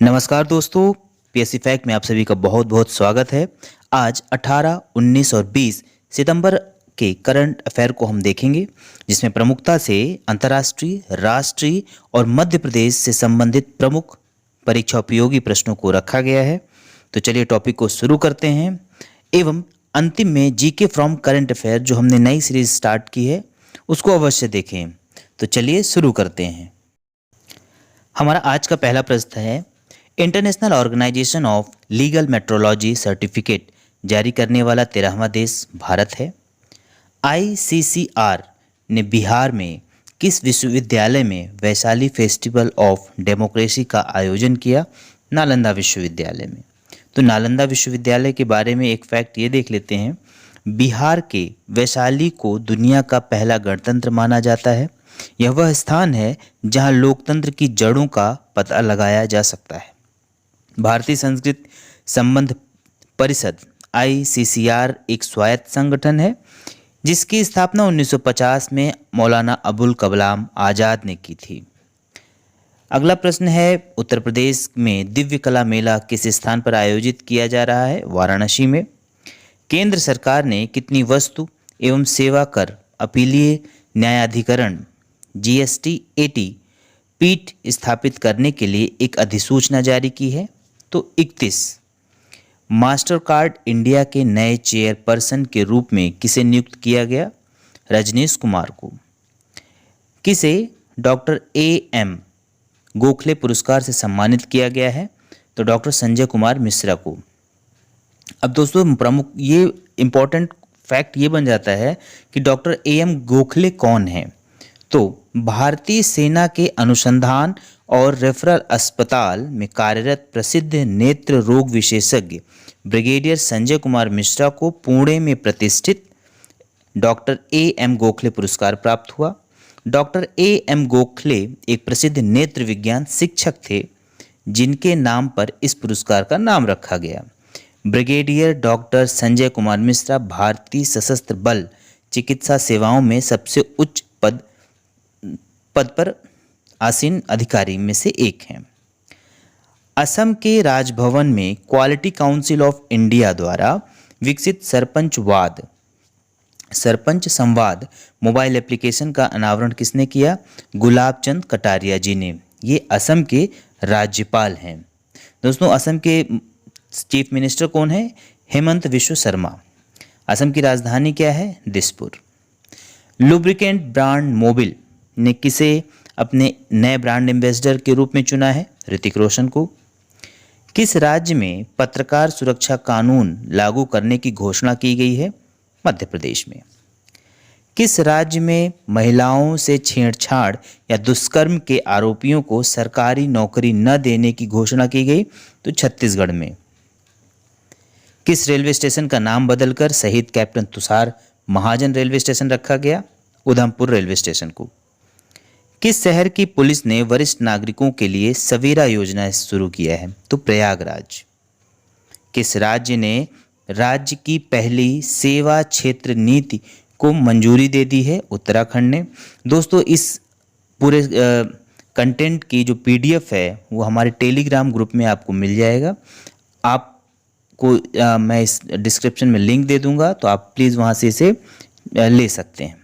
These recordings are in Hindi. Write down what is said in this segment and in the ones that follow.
नमस्कार दोस्तों, पीएससी फैक्ट में आप सभी का बहुत बहुत स्वागत है। आज 18, 19 और 20 सितंबर के करंट अफेयर को हम देखेंगे, जिसमें प्रमुखता से अंतर्राष्ट्रीय, राष्ट्रीय और मध्य प्रदेश से संबंधित प्रमुख परीक्षा उपयोगी प्रश्नों को रखा गया है। तो चलिए टॉपिक को शुरू करते हैं। एवं अंतिम में जीके फ्रॉम करंट अफेयर जो हमने नई सीरीज स्टार्ट की है उसको अवश्य देखें। तो चलिए शुरू करते हैं। हमारा आज का पहला प्रश्न है, international organisation of legal metrology certificate जारी करने वाला 13वां देश भारत है। आईसीसीआर ने बिहार में किस विश्वविद्यालय में वैशाली फेस्टिवल ऑफ डेमोक्रेसी का आयोजन किया? नालंदा विश्वविद्यालय में। तो नालंदा विश्वविद्यालय के बारे में एक फैक्ट ये देख लेते हैं। बिहार के वैशाली को दुनिया का पहला गणतंत्र माना जाता है। यह वह स्थान है जहां लोकतंत्र की जड़ों का पता लगाया जा सकता है। भारतीय संस्कृत संबंध परिषद आईसीसीआर एक स्वायत्त संगठन है जिसकी स्थापना 1950 में मौलाना अबुल कलाम आज़ाद ने की थी। अगला प्रश्न है, उत्तर प्रदेश में दिव्य कला मेला किस स्थान पर आयोजित किया जा रहा है? वाराणसी में। केंद्र सरकार ने कितनी वस्तु एवं सेवा कर अपीलीय न्यायाधिकरण GST-80 पीठ स्थापित करने के लिए एक अधिसूचना जारी की है? तो 31। मास्टर कार्ड इंडिया के नए चेयरपर्सन के रूप में किसे नियुक्त किया गया? रजनीश कुमार को। किसे डॉक्टर AM गोखले पुरस्कार से सम्मानित किया गया है? तो डॉक्टर संजय कुमार मिश्रा को। अब दोस्तों प्रमुख ये इम्पोर्टेंट फैक्ट ये बन जाता है कि डॉक्टर AM गोखले कौन है? तो भारतीय सेना के अनुसंधान और रेफरल अस्पताल में कार्यरत प्रसिद्ध नेत्र रोग विशेषज्ञ ब्रिगेडियर संजय कुमार मिश्रा को पुणे में प्रतिष्ठित डॉक्टर AM गोखले पुरस्कार प्राप्त हुआ। डॉक्टर AM गोखले एक प्रसिद्ध नेत्र विज्ञान शिक्षक थे जिनके नाम पर इस पुरस्कार का नाम रखा गया। ब्रिगेडियर डॉक्टर संजय कुमार मिश्रा भारतीय सशस्त्र बल चिकित्सा सेवाओं में सबसे उच्च पद पर आसीन अधिकारी में से एक हैं। असम के राजभवन में क्वालिटी काउंसिल ऑफ इंडिया द्वारा विकसित सरपंच संवाद मोबाइल एप्लीकेशन का अनावरण किसने किया? गुलाब चंद कटारिया जी ने। ये असम के राज्यपाल हैं। दोस्तों असम के चीफ मिनिस्टर कौन है? हेमंत विश्व शर्मा। असम की राजधानी क्या है? दिसपुर। लुब्रिकेंट ब्रांड मोबिल ने किसे अपने नए ब्रांड एम्बेसडर के रूप में चुना है? ऋतिक रोशन को। किस राज्य में पत्रकार सुरक्षा कानून लागू करने की घोषणा की गई है? मध्य प्रदेश में। किस राज्य में महिलाओं से छेड़छाड़ या दुष्कर्म के आरोपियों को सरकारी नौकरी न देने की घोषणा की गई? तो छत्तीसगढ़ में। किस रेलवे स्टेशन का नाम बदलकर शहीद कैप्टन तुषार महाजन रेलवे स्टेशन रखा गया? उधमपुर रेलवे स्टेशन को। किस शहर की पुलिस ने वरिष्ठ नागरिकों के लिए सवेरा योजना शुरू किया है? तो प्रयागराज। किस राज्य ने राज्य की पहली सेवा क्षेत्र नीति को मंजूरी दे दी है? उत्तराखंड ने। दोस्तों इस पूरे कंटेंट की जो PDF है वो हमारे टेलीग्राम ग्रुप में आपको मिल जाएगा। आपको मैं इस डिस्क्रिप्शन में लिंक दे दूंगा, तो आप प्लीज़ वहाँ से इसे ले सकते हैं।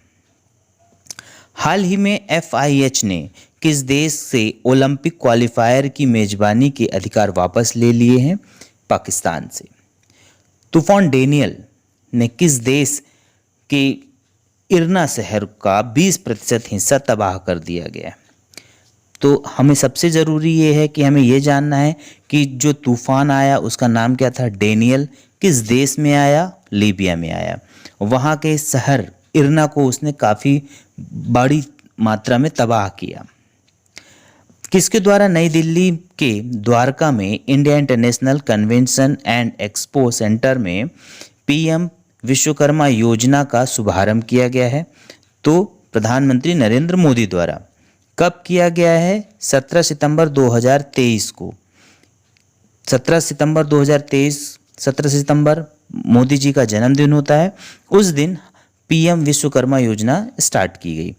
हाल ही में FIH ने किस देश से ओलंपिक क्वालिफायर की मेजबानी के अधिकार वापस ले लिए हैं? पाकिस्तान से। तूफान डेनियल ने किस देश के इरना शहर का 20% हिस्सा तबाह कर दिया गया? तो हमें सबसे ज़रूरी ये है कि हमें ये जानना है कि जो तूफान आया उसका नाम क्या था? डेनियल। किस देश में आया? लीबिया में आया। वहाँ के शहर इरना को उसने काफ़ी बड़ी मात्रा में तबाह किया। किसके द्वारा नई दिल्ली के द्वारका में India international convention and expo centre में PM विश्वकर्मा योजना का शुभारंभ किया गया है? तो प्रधानमंत्री नरेंद्र मोदी द्वारा। कब किया गया है? 17 सितंबर 2023 को। 17 सितंबर 2023, 17 सितंबर मोदी जी का जन्मदिन होता है। उस दिन PM विश्वकर्मा योजना स्टार्ट की गई।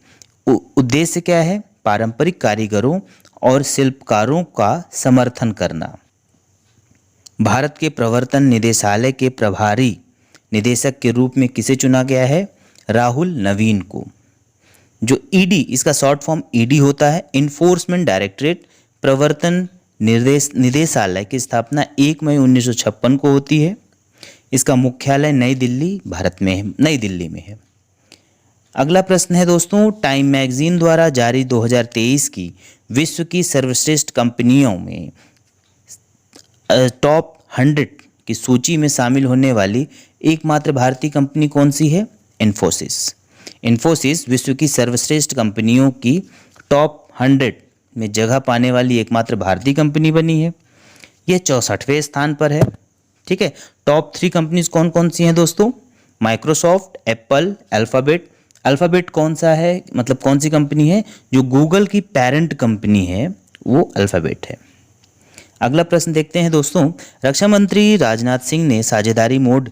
उद्देश्य क्या है? पारंपरिक कारीगरों और शिल्पकारों का समर्थन करना। भारत के प्रवर्तन निदेशालय के प्रभारी निदेशक के रूप में किसे चुना गया है? राहुल नवीन को। जो ईडी, इसका शॉर्ट फॉर्म ईडी होता है, इन्फोर्समेंट डायरेक्टरेट, प्रवर्तन निदेशालय की स्थापना 1 मई 1956 को होती है। इसका मुख्यालय नई दिल्ली, भारत में है, नई दिल्ली में है। अगला प्रश्न है दोस्तों, टाइम मैगजीन द्वारा जारी 2023 की विश्व की सर्वश्रेष्ठ कंपनियों में टॉप 100 की सूची में शामिल होने वाली एकमात्र भारतीय कंपनी कौन सी है? इन्फोसिस। इन्फोसिस विश्व की सर्वश्रेष्ठ कंपनियों की टॉप 100 में जगह पाने वाली एकमात्र भारतीय कंपनी बनी है। यह 64वें स्थान पर है। ठीक है, टॉप 3 कंपनीज कौन कौन सी हैं दोस्तों? Microsoft, Apple, alphabet. अल्फ़ाबेट कौन सा है, मतलब कौन सी कंपनी है? जो गूगल की पेरेंट कंपनी है वो अल्फ़ाबेट है। अगला प्रश्न देखते हैं दोस्तों, रक्षा मंत्री राजनाथ सिंह ने साझेदारी मोड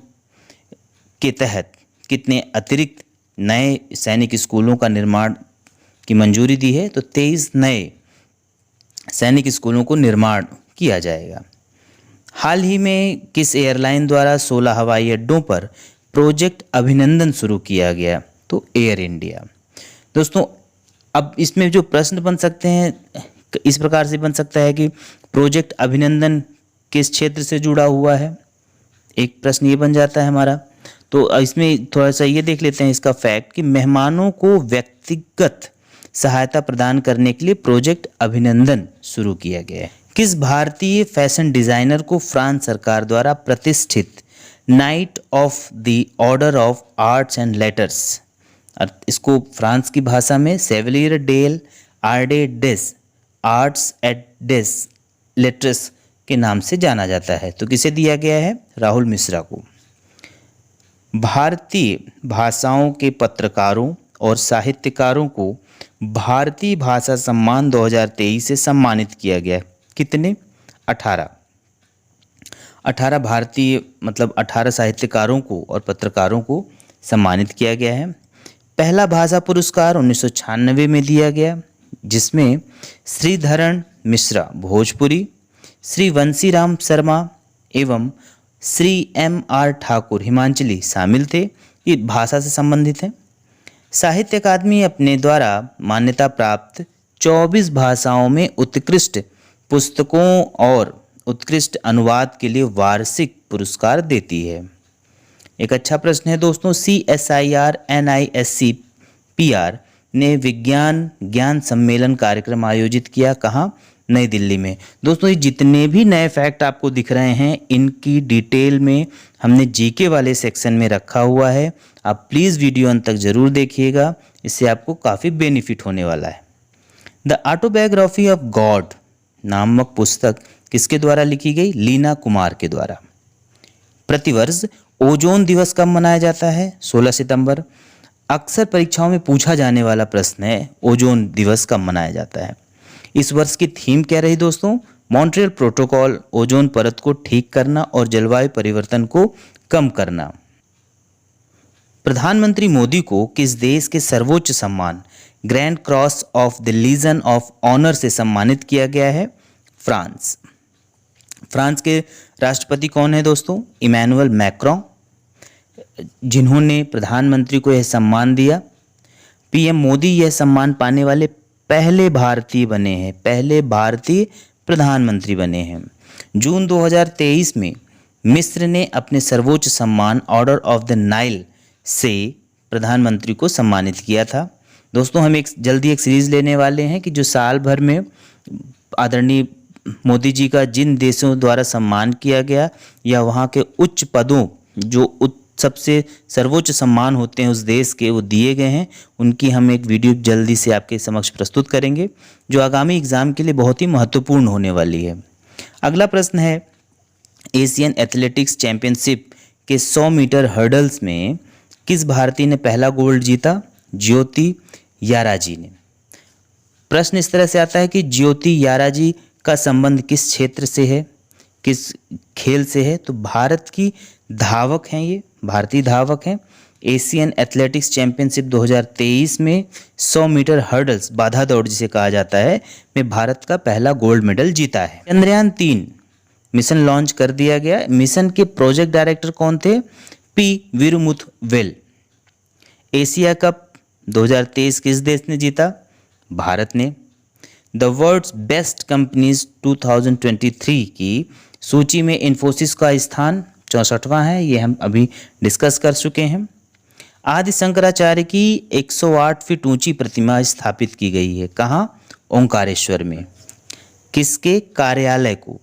के तहत कितने अतिरिक्त नए सैनिक स्कूलों का निर्माण की मंजूरी दी है? तो 23 नए सैनिक स्कूलों को निर्माण किया जाएगा। हाल ही में किस एयरलाइन द्वारा 16 हवाई अड्डों पर प्रोजेक्ट अभिनंदन शुरू किया गया? तो एयर इंडिया। दोस्तों अब इसमें जो प्रश्न बन सकते हैं इस प्रकार से बन सकता है कि प्रोजेक्ट अभिनंदन किस क्षेत्र से जुड़ा हुआ है, एक प्रश्न ये बन जाता है हमारा। तो इसमें थोड़ा सा ये देख लेते हैं इसका फैक्ट कि मेहमानों को व्यक्तिगत सहायता प्रदान करने के लिए प्रोजेक्ट अभिनंदन शुरू किया गया है। किस भारतीय फैशन डिजाइनर को फ्रांस सरकार द्वारा प्रतिष्ठित knight of the order of arts and letters, इसको फ्रांस की भाषा में सेवलियर डेल आर्डे डेस आर्ट्स एट डेस लेटर्स के नाम से जाना जाता है? तो किसे दिया गया है? राहुल मिश्रा को। भारतीय भाषाओं के पत्रकारों और साहित्यकारों को भारतीय भाषा सम्मान 2023 से सम्मानित किया गया। कितने? 18 भारतीय, मतलब 18 साहित्यकारों को और पत्रकारों को सम्मानित किया गया है। पहला भाषा पुरस्कार 1996 में दिया गया, जिसमें श्रीधरण मिश्रा भोजपुरी, श्री वंशीराम शर्मा एवं श्री M.R. ठाकुर हिमांचली शामिल थे। ये भाषा से संबंधित है। साहित्य अकादमी अपने द्वारा मान्यता प्राप्त 24 भाषाओं में उत्कृष्ट पुस्तकों और उत्कृष्ट अनुवाद के लिए वार्षिक पुरस्कार देती है। एक अच्छा प्रश्न है दोस्तों, CSIR NISC PR ने विज्ञान ज्ञान सम्मेलन कार्यक्रम आयोजित किया कहाँ? नई दिल्ली में। दोस्तों ये जितने भी नए फैक्ट आपको दिख रहे हैं इनकी डिटेल में हमने जीके वाले सेक्शन में रखा हुआ है। आप प्लीज़ वीडियो अंत तक ज़रूर देखिएगा, इससे आपको काफ़ी बेनिफिट होने वाला है। द ऑटोबायोग्राफी ऑफ गॉड नामक पुस्तक किसके द्वारा लिखी गई? लीना कुमार के द्वारा। प्रतिवर्ष ओजोन दिवस कब मनाया जाता है? 16 सितंबर। अक्सर परीक्षाओं में पूछा जाने वाला प्रश्न है ओजोन दिवस कब मनाया जाता है। इस वर्ष की थीम क्या रही दोस्तों? मॉन्ट्रियल प्रोटोकॉल, ओजोन परत को ठीक करना और जलवायु परिवर्तन को कम करना। प्रधानमंत्री मोदी को किस देश के सर्वोच्च सम्मान Grand Cross of the Legion of Honour से सम्मानित किया गया है? फ्रांस। फ्रांस के राष्ट्रपति कौन है दोस्तों? इमैनुअल मैक्रों, जिन्होंने प्रधानमंत्री को यह सम्मान दिया। PM मोदी यह सम्मान पाने वाले पहले भारतीय बने हैं, पहले भारतीय प्रधानमंत्री बने हैं। जून 2023 में मिस्र ने अपने सर्वोच्च सम्मान ऑर्डर ऑफ द नाइल से प्रधानमंत्री को सम्मानित किया था। दोस्तों हम जल्दी एक सीरीज लेने वाले हैं कि जो साल भर में आदरणीय मोदी जी का जिन देशों द्वारा सम्मान किया गया या वहाँ के उच्च पदों जो सबसे सर्वोच्च सम्मान होते हैं उस देश के वो दिए गए हैं, उनकी हम एक वीडियो जल्दी से आपके समक्ष प्रस्तुत करेंगे जो आगामी एग्जाम के लिए बहुत ही महत्वपूर्ण होने वाली है। अगला प्रश्न है, एशियन एथलेटिक्स चैंपियनशिप के 100 मीटर हर्डल्स में किस भारतीय ने पहला गोल्ड जीता? ज्योति याराजी ने। प्रश्न इस तरह से आता है कि ज्योति याराजी का संबंध किस क्षेत्र से है, किस खेल से है? तो भारत की धावक हैं, ये भारतीय धावक हैं। एशियन एथलेटिक्स चैंपियनशिप 2023 में 100 मीटर हर्डल्स बाधा दौड़ जिसे कहा जाता है में भारत का पहला गोल्ड मेडल जीता है। चंद्रयान 3 मिशन लॉन्च कर दिया गया। मिशन के प्रोजेक्ट डायरेक्टर कौन थे? पी वीरमुथवेल। एशिया कप 2023 किस देश ने जीता? भारत ने। द वर्ल्ड्स बेस्ट कंपनीज 2023 की सूची में इन्फोसिस का स्थान 64वां है, ये हम अभी डिस्कस कर चुके हैं। आदि शंकराचार्य की 108 फीट ऊंची प्रतिमा स्थापित की गई है। कहाँ? ओंकारेश्वर में। किसके कार्यालय को?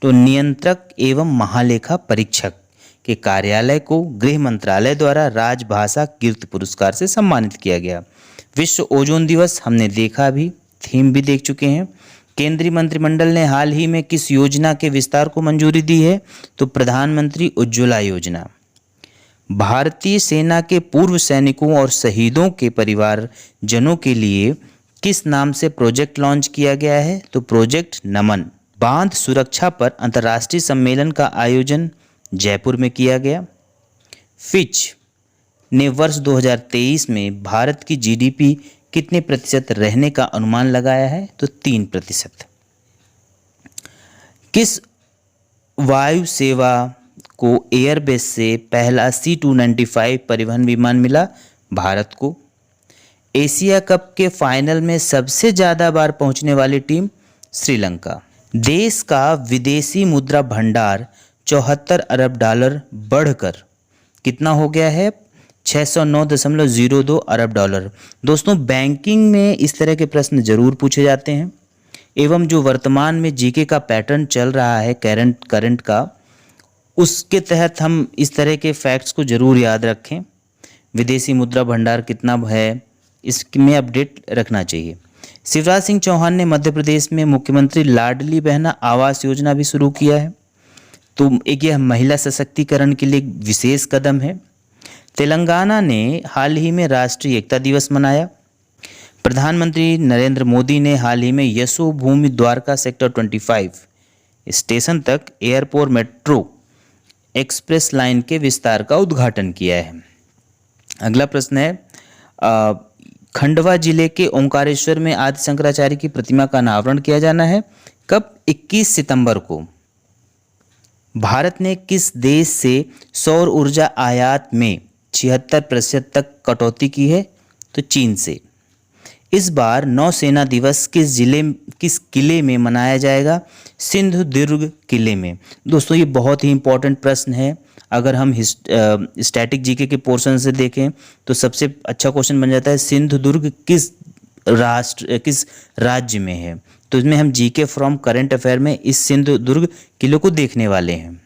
तो नियंत्रक एवं महालेखा परीक्षक के कार्यालय को गृह मंत्रालय द्वारा राजभाषा कीर्ति पुरस्कार से सम्मानित किया गया। विश्व ओजोन दिवस हमने देखा भी, थीम भी देख चुके हैं। केंद्रीय मंत्रिमंडल ने हाल ही में किस योजना के विस्तार को मंजूरी दी है? तो प्रधानमंत्री उज्ज्वला योजना। भारतीय सेना के पूर्व सैनिकों और शहीदों के परिवारजनों के लिए किस नाम से प्रोजेक्ट लॉन्च किया गया है? तो प्रोजेक्ट नमन। बांध सुरक्षा पर अंतर्राष्ट्रीय सम्मेलन का आयोजन जयपुर में किया गया। फिच ने वर्ष 2023 में भारत की जीडीपी कितने प्रतिशत रहने का अनुमान लगाया है? तो 3%। किस वायु सेवा को एयरबेस से पहला C295 परिवहन विमान मिला? भारत को। एशिया कप के फाइनल में सबसे ज़्यादा बार पहुंचने वाली टीम? श्रीलंका। देश का विदेशी मुद्रा भंडार 74 अरब डॉलर बढ़कर कितना हो गया है? 609.02 अरब डॉलर। दोस्तों, बैंकिंग में इस तरह के प्रश्न जरूर पूछे जाते हैं एवं जो वर्तमान में जीके का पैटर्न चल रहा है करंट का, उसके तहत हम इस तरह के फैक्ट्स को जरूर याद रखें। विदेशी मुद्रा भंडार कितना है, इसमें अपडेट रखना चाहिए। शिवराज सिंह चौहान ने मध्य प्रदेश में मुख्यमंत्री लाडली बहना आवास योजना भी शुरू किया है, तो एक यह महिला सशक्तिकरण के लिए विशेष कदम है। तेलंगाना ने हाल ही में राष्ट्रीय एकता दिवस मनाया। प्रधानमंत्री नरेंद्र मोदी ने हाल ही में यशोभूमि द्वारका सेक्टर 25 स्टेशन तक एयरपोर्ट मेट्रो एक्सप्रेस लाइन के विस्तार का उद्घाटन किया है। अगला प्रश्न है, खंडवा जिले के ओंकारेश्वर में आदि शंकराचार्य की प्रतिमा का अनावरण किया जाना है। कब? 21 सितंबर को। भारत ने किस देश से सौर ऊर्जा आयात में 76% तक कटौती की है? तो चीन से। इस बार नौसेना दिवस किस किले में मनाया जाएगा? सिंधुदुर्ग किले में। दोस्तों, ये बहुत ही इंपॉर्टेंट प्रश्न है। अगर हम स्टैटिक जीके के पोर्शन से देखें तो सबसे अच्छा क्वेश्चन बन जाता है सिंधुदुर्ग किस राज्य में है। तो इसमें हम जीके फ्रॉम करंट अफेयर में इस सिंधुदुर्ग किले को देखने वाले हैं।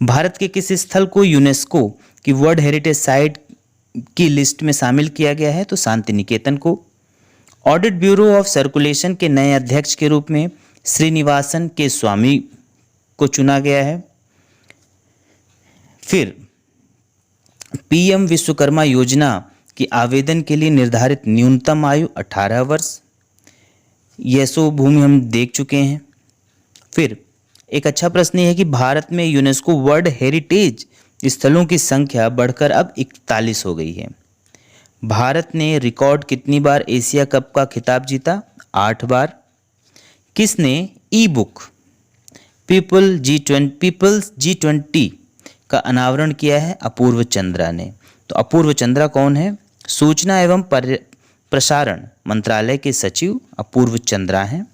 भारत के किस स्थल को यूनेस्को की वर्ल्ड हेरिटेज साइट की लिस्ट में शामिल किया गया है? तो शांति निकेतन को। ऑडिट ब्यूरो ऑफ सर्कुलेशन के नए अध्यक्ष के रूप में श्रीनिवासन के स्वामी को चुना गया है। फिर पीएम विश्वकर्मा योजना की आवेदन के लिए निर्धारित न्यूनतम आयु 18 वर्ष। यशोभूमि हम देख चुके हैं। फिर एक अच्छा प्रश्न है कि भारत में यूनेस्को वर्ल्ड हेरिटेज स्थलों की संख्या बढ़कर अब 41 हो गई है। भारत ने रिकॉर्ड कितनी बार एशिया कप का खिताब जीता? 8 बार। किसने ई बुक पीपल्स G20 का अनावरण किया है? अपूर्व चंद्रा ने। तो अपूर्व चंद्रा कौन है? सूचना एवं प्रसारण मंत्रालय के सचिव अपूर्व चंद्रा हैं,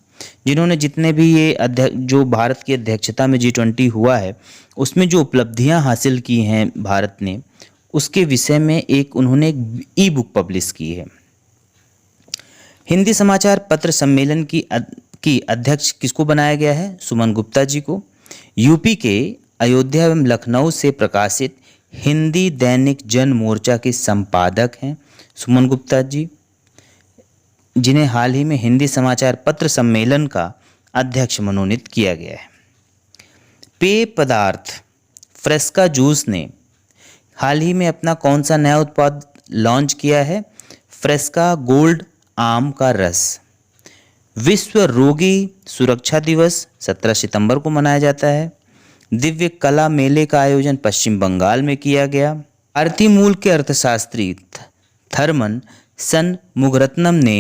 जिन्होंने जितने भी ये जो भारत की अध्यक्षता में G20 हुआ है उसमें जो उपलब्धियां हासिल की हैं भारत ने, उसके विषय में उन्होंने एक ई बुक पब्लिश की है। हिंदी समाचार पत्र सम्मेलन की अध्यक्ष किसको बनाया गया है? सुमन गुप्ता जी को। यूपी के अयोध्या एवं लखनऊ से प्रकाशित हिंदी दैनिक जन मोर्चा के संपादक हैं सुमन गुप्ता जी, जिन्हें हाल ही में हिंदी समाचार पत्र सम्मेलन का अध्यक्ष मनोनीत किया गया है। पेय पदार्थ फ्रेस्का जूस ने हाल ही में अपना कौन सा नया उत्पाद लॉन्च किया है? फ्रेस्का गोल्ड आम का रस। विश्व रोगी सुरक्षा दिवस 17 सितंबर को मनाया जाता है। दिव्य कला मेले का आयोजन पश्चिम बंगाल में किया गया। भारतीय मूल के अर्थशास्त्री थरमन षणमुगरत्नम ने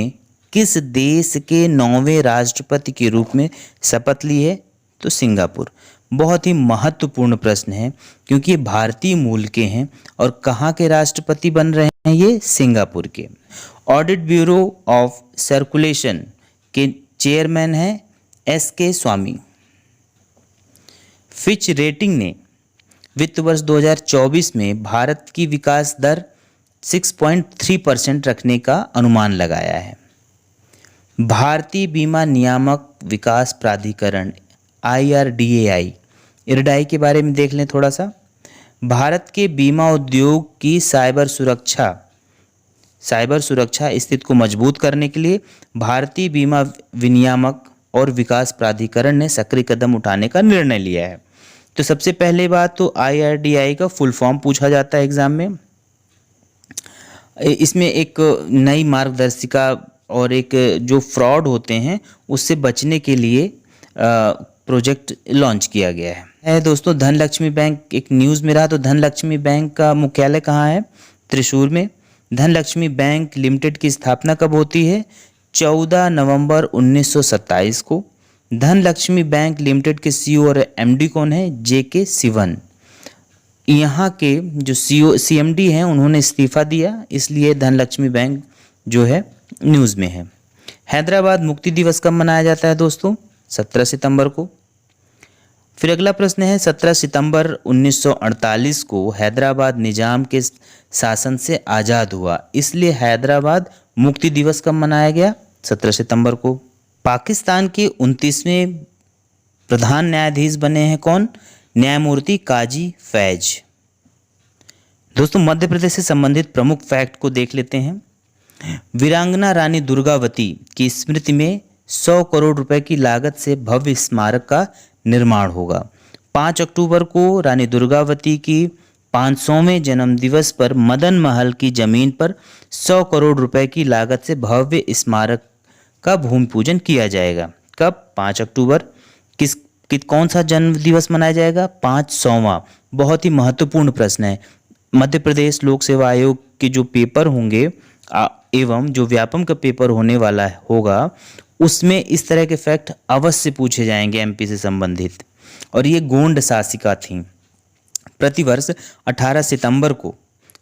किस देश के 9वें राष्ट्रपति के रूप में शपथ ली है? तो सिंगापुर। बहुत ही महत्वपूर्ण प्रश्न है क्योंकि ये भारतीय मूल के हैं और कहाँ के राष्ट्रपति बन रहे हैं? ये सिंगापुर के। ऑडिट ब्यूरो ऑफ सर्कुलेशन के चेयरमैन हैं SK स्वामी। फिच रेटिंग ने वित्त वर्ष 2024 में भारत की विकास दर 6.3% रखने का अनुमान लगाया है। भारतीय बीमा नियामक विकास प्राधिकरण IRDAI इरडाई के बारे में देख लें थोड़ा सा। भारत के बीमा उद्योग की साइबर सुरक्षा स्थिति को मजबूत करने के लिए भारतीय बीमा विनियामक और विकास प्राधिकरण ने सक्रिय कदम उठाने का निर्णय लिया है। तो सबसे पहले बात तो IRDAI का फुल फॉर्म पूछा जाता है एग्जाम में। इसमें एक नई मार्गदर्शिका और एक जो फ्रॉड होते हैं उससे बचने के लिए प्रोजेक्ट लॉन्च किया गया है। दोस्तों, धनलक्ष्मी बैंक एक न्यूज़ में रहा, तो धनलक्ष्मी बैंक का मुख्यालय कहाँ है? त्रिशूर में। धनलक्ष्मी बैंक लिमिटेड की स्थापना कब होती है? 14 नवंबर 1927 को। धनलक्ष्मी बैंक लिमिटेड के CEO और MD कौन है? JK सिवन। यहाँ के जो CMD हैं उन्होंने इस्तीफा दिया, इसलिए धनलक्ष्मी बैंक जो है न्यूज़ में है। हैदराबाद मुक्ति दिवस कब मनाया जाता है दोस्तों? 17 सितंबर को। फिर अगला प्रश्न है 17 सितंबर 1948 को हैदराबाद निजाम के शासन से आज़ाद हुआ, इसलिए हैदराबाद मुक्ति दिवस कब मनाया गया? 17 सितंबर को। पाकिस्तान के 29वें प्रधान न्यायाधीश बने हैं कौन? न्यायमूर्ति काजी फैज। दोस्तों, मध्य प्रदेश से संबंधित प्रमुख फैक्ट को देख लेते हैं। वीरांगना रानी दुर्गावती की स्मृति में 100 करोड़ रुपए की लागत से भव्य स्मारक का निर्माण होगा। 5 अक्टूबर को रानी दुर्गावती की 500वें जन्म दिवस पर मदन महल की जमीन पर 100 करोड़ रुपए की लागत से भव्य स्मारक का भूमि पूजन किया जाएगा। कब? 5 अक्टूबर। कौन सा जन्म दिवस मनाया जाएगा? 500वां। बहुत ही महत्वपूर्ण प्रश्न है। मध्य प्रदेश लोक सेवा आयोग के जो पेपर होंगे एवं जो व्यापम का पेपर होने वाला होगा उसमें इस तरह के फैक्ट अवश्य पूछे जाएंगे MP से संबंधित। और ये गोंड शासिका थी। प्रतिवर्ष 18 सितंबर को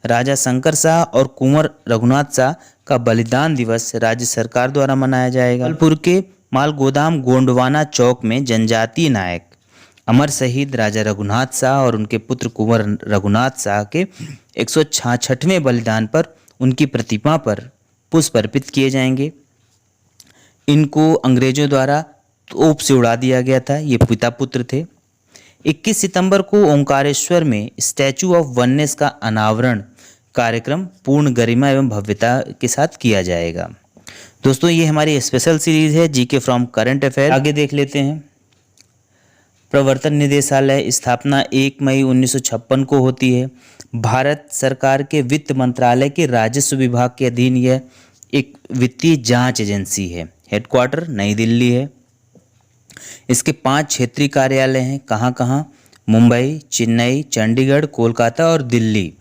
राजा शंकर शाह और कुंवर रघुनाथ शाह का बलिदान दिवस राज्य सरकार द्वारा मनाया जाएगा। जबलपुर के मालगोदाम गोंडवाना चौक में जनजातीय नायक अमर शहीद राजा रघुनाथ शाह और उनके पुत्र कुंवर रघुनाथ शाह के 166वें बलिदान पर उनकी प्रतिमा पर पुष्प अर्पित किए जाएंगे। इनको अंग्रेजों द्वारा तोप से उड़ा दिया गया था। ये पिता पुत्र थे। 21 सितंबर को ओंकारेश्वर में स्टैचू ऑफ वननेस का अनावरण कार्यक्रम पूर्ण गरिमा एवं भव्यता के साथ किया जाएगा। दोस्तों, ये हमारी स्पेशल सीरीज है GK फ्रॉम करंट अफेयर। आगे देख लेते हैं। प्रवर्तन निदेशालय स्थापना 1 मई 1956 को होती है। भारत सरकार के वित्त मंत्रालय के राजस्व विभाग के अधीन यह एक वित्तीय जांच एजेंसी है। हेडक्वार्टर नई दिल्ली है। इसके 5 क्षेत्रीय कार्यालय हैं। कहाँ कहाँ? मुंबई, चेन्नई, चंडीगढ़, कोलकाता और दिल्ली।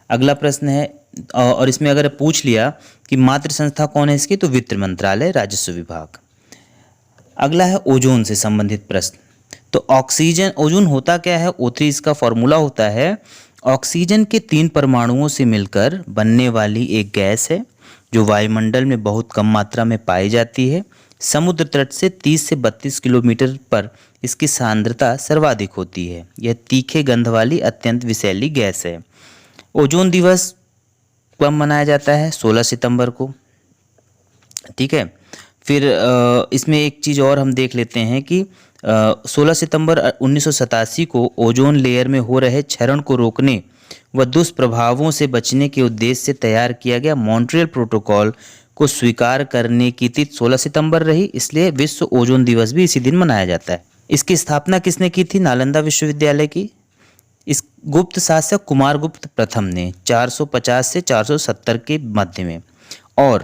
अगला प्रश्न है, और इसमें अगर पूछ लिया कि मातृ संस्था कौन है इसकी, तो वित्त मंत्रालय, राजस्व विभाग। अगला है ओजोन से संबंधित प्रश्न। तो ऑक्सीजन, ओजोन होता क्या है? O3 इसका फॉर्मूला होता है। ऑक्सीजन के 3 परमाणुओं से मिलकर बनने वाली एक गैस है जो वायुमंडल में बहुत कम मात्रा में पाई जाती है। समुद्र तट से 30 से 32 किलोमीटर पर इसकी सांद्रता सर्वाधिक होती है। यह तीखे गंध वाली अत्यंत विषैली गैस है। ओजोन दिवस कब मनाया जाता है? 16 सितंबर को। ठीक है। फिर इसमें एक चीज़ और हम देख लेते हैं कि 16 सितंबर 1987 को ओजोन लेयर में हो रहे क्षरण को रोकने व दुष्प्रभावों से बचने के उद्देश्य से तैयार किया गया मॉन्ट्रियल प्रोटोकॉल को स्वीकार करने की तिथि 16 सितंबर रही, इसलिए विश्व ओजोन दिवस भी इसी दिन मनाया जाता है। इसकी स्थापना किसने की थी? नालंदा विश्वविद्यालय की। इस गुप्त शासक कुमारगुप्त प्रथम ने 450 से 470 के मध्य में, और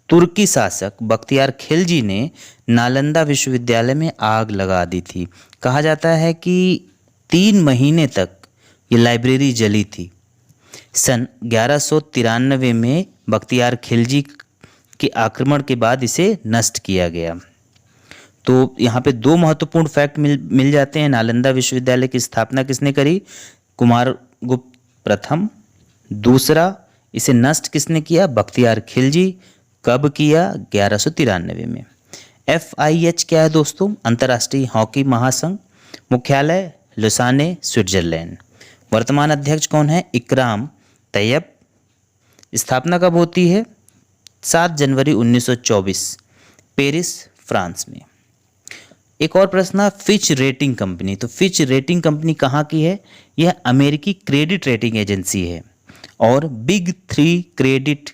तुर्की शासक बख्तियार खिलजी ने नालंदा विश्वविद्यालय में आग लगा दी थी। कहा जाता है कि 3 महीने तक ये लाइब्रेरी जली थी। सन 1193 में बख्तियार खिलजी के आक्रमण के बाद इसे नष्ट किया गया। तो यहाँ पे दो महत्वपूर्ण फैक्ट मिल जाते हैं। नालंदा विश्वविद्यालय की स्थापना किसने करी? कुमारगुप्त प्रथम। दूसरा, इसे नष्ट किसने किया? बख्तियार खिलजी। कब किया? 1193 में। FIH क्या है दोस्तों? अंतर्राष्ट्रीय हॉकी महासंघ। मुख्यालय लुसाने, स्विट्जरलैंड। वर्तमान अध्यक्ष कौन है? इकराम तैयब। स्थापना कब होती है? 7 जनवरी 1924, पेरिस, फ्रांस में। एक और प्रश्न, फिच रेटिंग कंपनी। तो फिच रेटिंग कंपनी कहाँ की है? यह अमेरिकी क्रेडिट रेटिंग एजेंसी है और बिग 3 क्रेडिट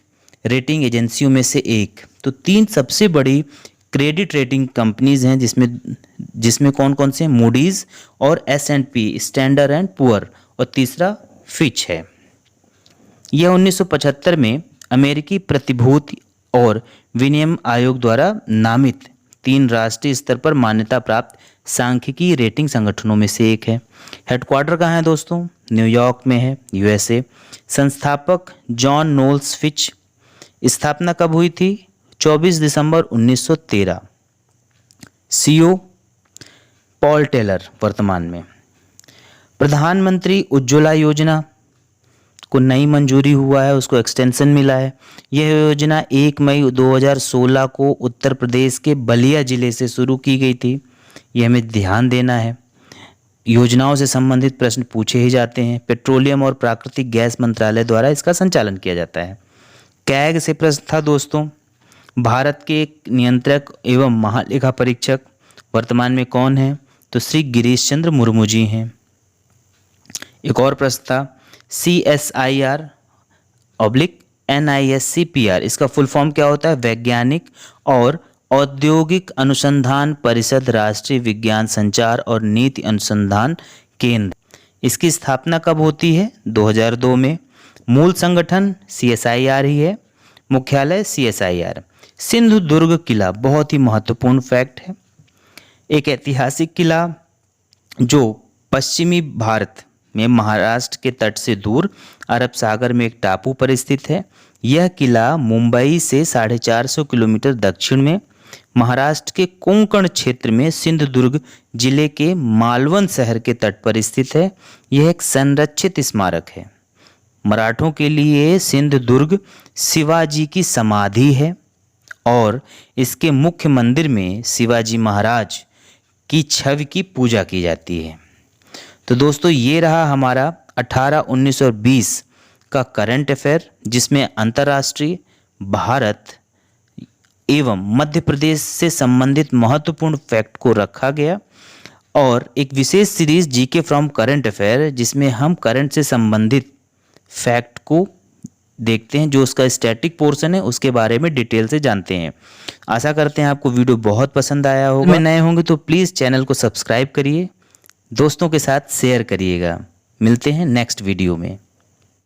रेटिंग एजेंसियों में से एक। तो 3 सबसे बड़ी क्रेडिट रेटिंग कंपनीज हैं जिसमें कौन कौन से? मूडीज़ और S&P, स्टैंडर्ड एंड पुअर, और तीसरा फिच है। यह 1975 में अमेरिकी प्रतिभूति और विनिमय आयोग द्वारा नामित 3 राष्ट्रीय स्तर पर मान्यता प्राप्त सांख्यिकी रेटिंग संगठनों में से एक है। हेडक्वार्टर कहाँ है दोस्तों? न्यूयॉर्क में है, USA। संस्थापक जॉन नोल्स फिच। स्थापना कब हुई थी? 24 दिसंबर 1913। CEO पॉल टेलर वर्तमान में। प्रधानमंत्री उज्ज्वला योजना को नई मंजूरी हुआ है, उसको एक्सटेंशन मिला है। यह योजना 1 मई 2016 को उत्तर प्रदेश के बलिया जिले से शुरू की गई थी। यह हमें ध्यान देना है। योजनाओं से संबंधित प्रश्न पूछे ही जाते हैं। पेट्रोलियम और प्राकृतिक गैस मंत्रालय द्वारा इसका संचालन किया जाता है। कैग से प्रश्न था दोस्तों। भारत के एक नियंत्रक एवं महालेखा परीक्षक वर्तमान में कौन है? तो श्री गिरीश चंद्र मुर्मू जी हैं। एक और प्रश्न था, CSIR/NISCPR, इसका फुल फॉर्म क्या होता है? वैज्ञानिक और औद्योगिक अनुसंधान परिषद, राष्ट्रीय विज्ञान संचार और नीति अनुसंधान केंद्र। इसकी स्थापना कब होती है? 2002 में। मूल संगठन CSIR ही है। मुख्यालय CSIR। सिंधु दुर्ग किला बहुत ही महत्वपूर्ण फैक्ट है। एक ऐतिहासिक किला जो पश्चिमी भारत में महाराष्ट्र के तट से दूर अरब सागर में एक टापू पर स्थित है। यह किला मुंबई से 450 किलोमीटर दक्षिण में महाराष्ट्र के कोंकण क्षेत्र में सिंधुदुर्ग जिले के मालवण शहर के तट पर स्थित है। यह एक संरक्षित स्मारक है। मराठों के लिए सिंधुदुर्ग शिवाजी की समाधि है और इसके मुख्य मंदिर में शिवाजी महाराज की छवि की पूजा की जाती है। तो दोस्तों ये रहा हमारा 18, 19 और 20 का करंट अफेयर, जिसमें अंतर्राष्ट्रीय, भारत एवं मध्य प्रदेश से संबंधित महत्वपूर्ण फैक्ट को रखा गया, और एक विशेष series GK from current affair जिसमें हम करंट से संबंधित फैक्ट को देखते हैं, जो उसका स्टैटिक पोर्शन है उसके बारे में डिटेल से जानते हैं। आशा करते हैं आपको वीडियो बहुत पसंद आया होगा। नए होंगे तो प्लीज़ चैनल को सब्सक्राइब करिए, दोस्तों के साथ शेयर करिएगा। मिलते हैं नेक्स्ट वीडियो में।